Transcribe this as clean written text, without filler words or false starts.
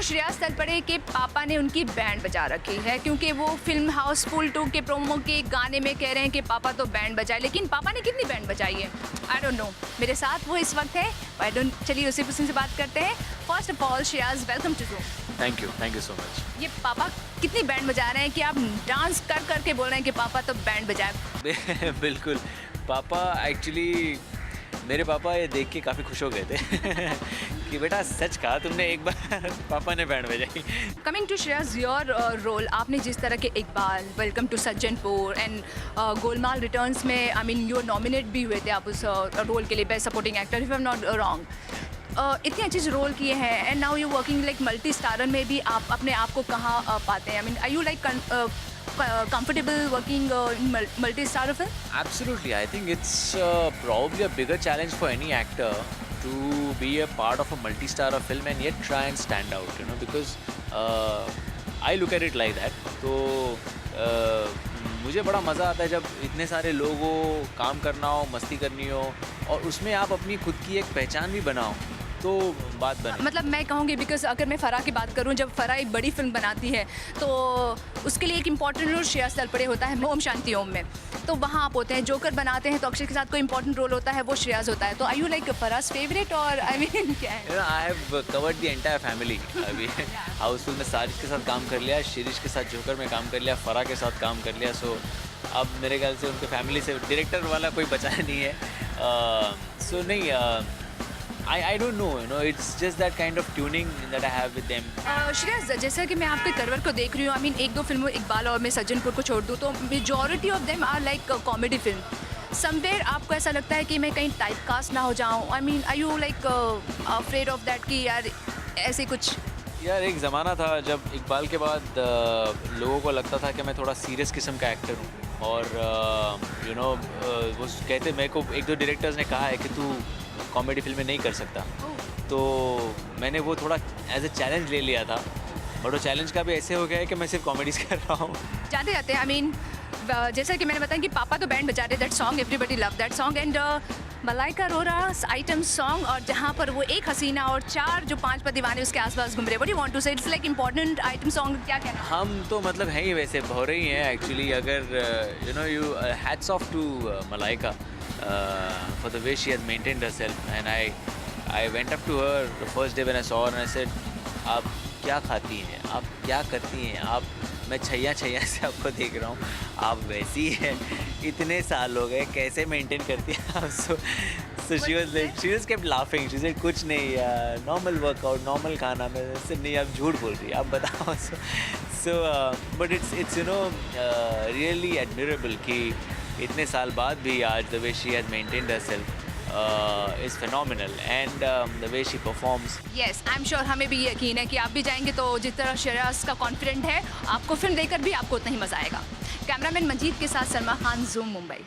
श्रेयस तलपड़े के पापा ने उनकी बैंड बजा रखी है क्योंकि वो फिल्म हाउसफुल 2 के प्रोमो के गाने में कह रहे हैं कि पापा तो बैंड बजाए, लेकिन पापा ने कितनी बैंड बजाई है आई डोंट नो। मेरे साथ वो इस वक्त है, आई डोंट, चलिए उसी पर्सन से बात करते हैं। First of all Shreyas, welcome to Zoom. Thank you so much. ये पापा कितनी बैंड बजा रहे हैं कि आप डांस कर करके बोल रहे हैं कि पापा तो बैंड बजाए। बिल्कुल, पापा एक्चुअली मेरे पापा ये देख के काफ़ी खुश हो गए थे कि बेटा सच कहा तुमने, एक बार पापा ने बैंड बजाई। Coming to Shreyas, your role, आपने जिस तरह के Iqbal, welcome to Sajjanpur and Golmaal returns में आई मीन यू नॉमिनेट भी हुए थे आप उस रोल के लिए, best supporting actor if I am not wrong. इतने अच्छे रोल किए हैं and now you working like multi starrer में भी आप अपने आप को कहाँ पाते हैं? I mean are you like comfortable working in multi-starrer film? Absolutely, I think it's probably a bigger challenge for any actor to be a part of a multi-starrer film and yet try and stand out, you know, because I look at it like that. तो मुझे बड़ा मज़ा आता है जब इतने सारे लोगों काम करना हो, मस्ती करनी हो और उसमें आप अपनी खुद की एक पहचान भी बनाओ तो बात बने। मतलब मैं कहूँगी बिकॉज अगर मैं फराह की बात करूँ, जब फराह एक बड़ी फिल्म बनाती है तो उसके लिए एक इंपॉर्टेंट रोल श्रेयस तलपड़े होता है ओम शांति ओम में, तो वहाँ आप होते हैं। जोकर बनाते हैं तो अक्षय के साथ कोई इंपॉर्टेंट रोल होता है, वो श्रेयस होता है। तो आई यू लाइक फराह's फेवरेट और आई मीन क्या है? I have covered the entire family. अभी हाउसफुल में सारिश के साथ काम कर लिया, शिरीष के साथ जोकर में काम कर लिया, फराह के साथ काम कर लिया। सो अब मेरे ख्याल से उनके फैमिली से डायरेक्टर वाला कोई बचा नहीं है। सो नहीं, I don't know, you know, it's just that kind of tuning that I have with them. Shreyas, जैसा कि मैं आपके करियर को देख रही हूँ, आई मीन एक दो फिल्मों इकबाल और मैं सज्जनपुर को छोड़ दूँ तो majority of them are like comedy film. Somewhere आपको ऐसा लगता है कि मैं कहीं टाइप कास्ट ना हो जाऊँ? I mean are you like afraid of that कि यार ऐसे कुछ? यार एक ज़माना था जब इकबाल के बाद लोगों को लगता था कि मैं थोड़ा सीरियस किस्म का एक्टर हूँ और यू नो वो कहते, मेरे को एक दो डायरेक्टर्स ने कहा है कि तू कॉमेडी फिल्में नहीं कर सकता। तो मैंने वो थोड़ा एज ए चैलेंज ले लिया था, बट वो चैलेंज का भी ऐसे हो गया है कि मैं सिर्फ कॉमेडीज कर रहा हूँ। जाते जाते आई मीन जैसा कि मैंने बताया कि पापा तो बैंड बजा रहे, that song everybody love that song and Malaika Arora item song, और जहाँ पर वो एक हसीना और चार जो 5 दीवाने उसके आसपास घूम रहे, व्हाट यू वांट टू से? It's like important item song, क्या कहना? हम तो मतलब हैं ही वैसे भौरे ही हैं एक्चुअली। अगर you know you hats off to Malaika for the way she has maintained herself, and I went up to her the first day when I saw her and I said, आप क्या खाती हैं, आप क्या करती हैं, आप, मैं छैया से आपको देख रहा हूँ, आप वैसी हैं, इतने साल हो गए, कैसे मेंटेन करती हैं आप? So she was kept laughing. She said कुछ नहीं, नॉर्मल वर्कआउट, नॉर्मल खाना। मैं सिर्फ नहीं, आप झूठ बोल रही हैं, आप बताओ। so but it's you know really admirable कि इतने साल बाद भी आज the way she has maintained herself is phenomenal and the way she performs. Yes, I'm sure हमें भी यकीन है कि आप भी जाएंगे तो जिस तरह श्रेयस का कॉन्फिडेंट है, आपको फिल्म देखकर भी आपको उतना ही मजा आएगा। कैमरामैन मंजीत के साथ सलमा खान, ज़ूम मुंबई।